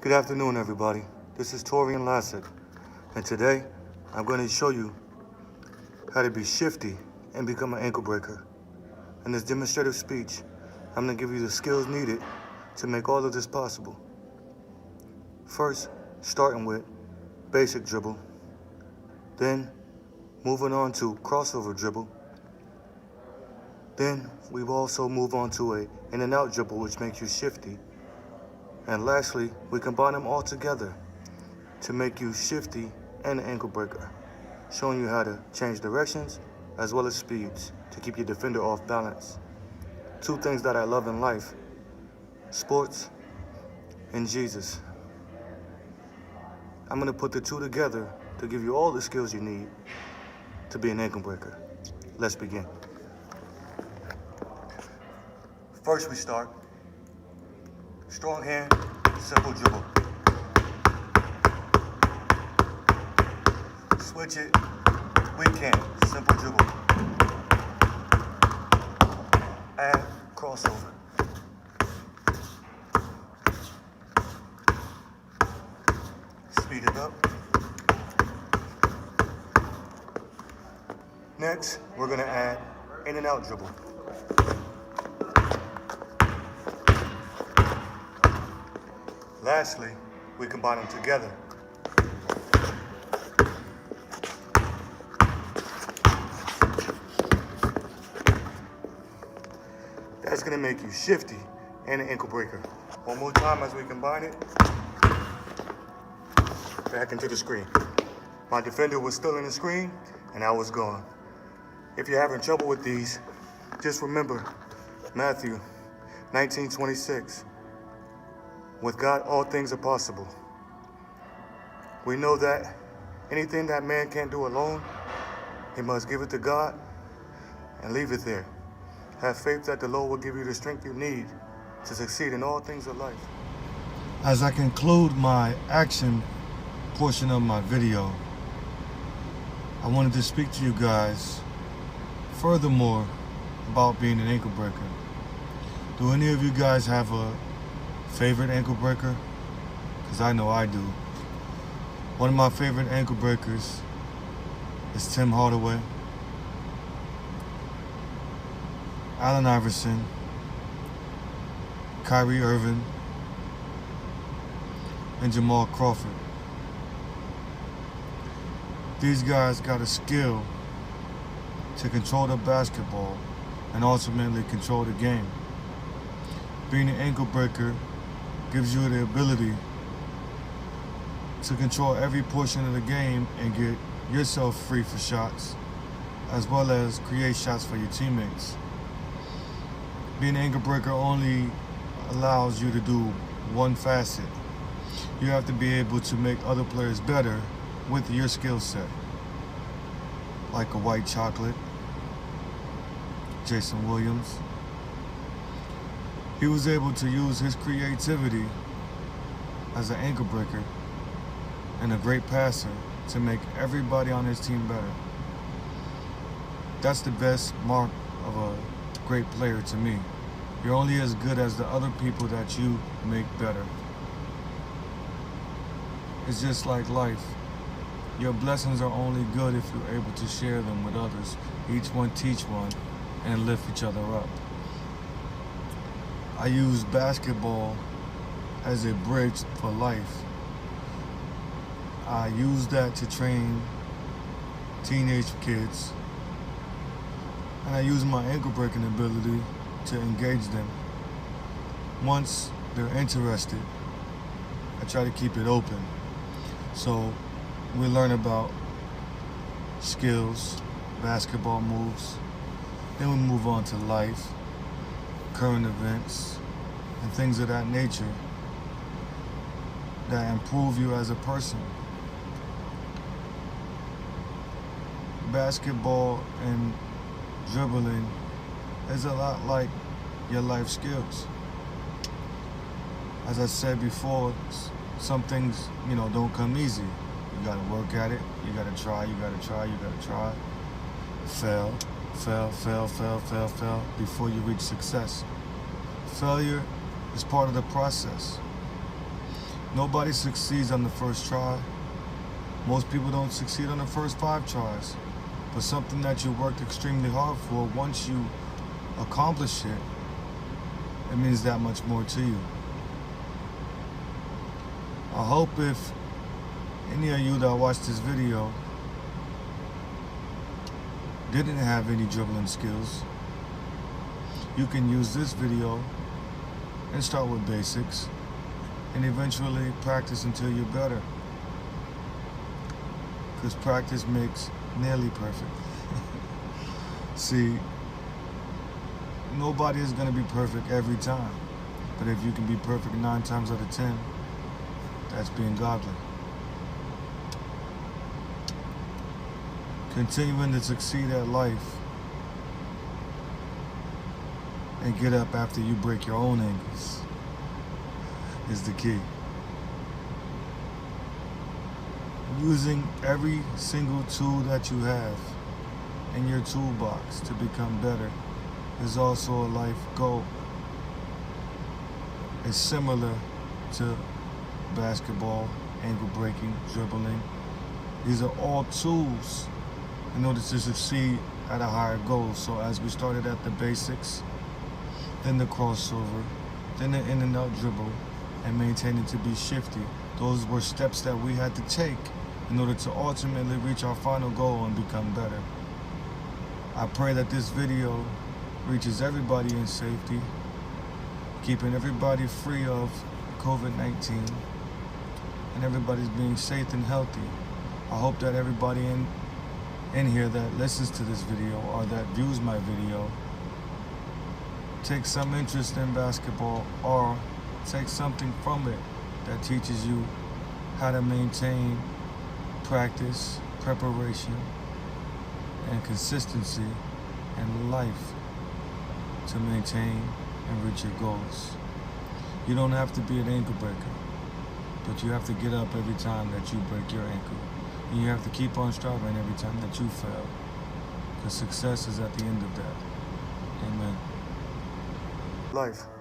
Good afternoon, everybody. This is Torian Lassett, and today I'm going to show you how to be shifty and become an ankle breaker. In this demonstrative speech, I'm going to give you the skills needed to make all of this possible. First, starting with basic dribble, then moving on to crossover dribble, then we will also move on to a in and out dribble, which makes you shifty. And lastly, we combine them all together to make you shifty and an ankle breaker, showing you how to change directions as well as speeds to keep your defender off balance. Two things that I love in life: sports and Jesus. I'm gonna put the two together to give you all the skills you need to be an ankle breaker. Let's begin. First we start strong hand, simple dribble. Switch it, weak hand, simple dribble. Add crossover. Speed it up. Next, we're gonna add in and out dribble. Lastly, we combine them together. That's gonna make you shifty and an ankle breaker. One more time as we combine it. Back into the screen. My defender was still in the screen and I was gone. If you're having trouble with these, just remember Matthew 19:26. With God, all things are possible. We know that anything that man can't do alone, he must give it to God and leave it there. Have faith that the Lord will give you the strength you need to succeed in all things of life. As I conclude my action portion of my video, I wanted to speak to you guys furthermore about being an ankle breaker. Do any of you guys have a favorite ankle breaker? Because I know I do. One of my favorite ankle breakers is Tim Hardaway, Allen Iverson, Kyrie Irving, and Jamal Crawford. These guys got a skill to control the basketball and ultimately control the game. Being an ankle breaker gives you the ability to control every portion of the game and get yourself free for shots, as well as create shots for your teammates. Being an ankle breaker only allows you to do one facet. You have to be able to make other players better with your skill set. Like a white chocolate, Jason Williams. He was able to use his creativity as an ankle breaker and a great passer to make everybody on his team better. That's the best mark of a great player to me. You're only as good as the other people that you make better. It's just like life. Your blessings are only good if you're able to share them with others. Each one teach one and lift each other up. I use basketball as a bridge for life. I use that to train teenage kids. And I use my ankle breaking ability to engage them. Once they're interested, I try to keep it open. So we learn about skills, basketball moves, then we move on to life, current events, and things of that nature that improve you as a person. Basketball and dribbling is a lot like your life skills. As I said before, some things, don't come easy. You gotta work at it, you gotta try, you gotta try. Fail before you reach success. Failure is part of the process. Nobody succeeds on the first try. Most people don't succeed on the first 5 tries. But something that you worked extremely hard for, once you accomplish it, it means that much more to you. I hope if any of you that watch this video didn't have any dribbling skills, you can use this video and start with basics and eventually practice until you're better. Because practice makes nearly perfect. See, nobody is going to be perfect every time. But if you can be perfect 9 times out of 10, that's being godly. Continuing to succeed at life and get up after you break your own ankles is the key. Using every single tool that you have in your toolbox to become better is also a life goal. It's similar to basketball, ankle breaking, dribbling. These are all tools in order to succeed at a higher goal. So as we started at the basics, then the crossover, then the in and out dribble, and maintaining to be shifty. Those were steps that we had to take in order to ultimately reach our final goal and become better. I pray that this video reaches everybody in safety, keeping everybody free of COVID-19, and everybody's being safe and healthy. I hope that everybody in here that listens to this video or that views my video takes some interest in basketball or take something from it that teaches you how to maintain practice, preparation, and consistency in life to maintain and reach your goals. You don't have to be an ankle breaker, but you have to get up every time that you break your ankle. And you have to keep on striving every time that you fail, because success is at the end of that. Amen. Life.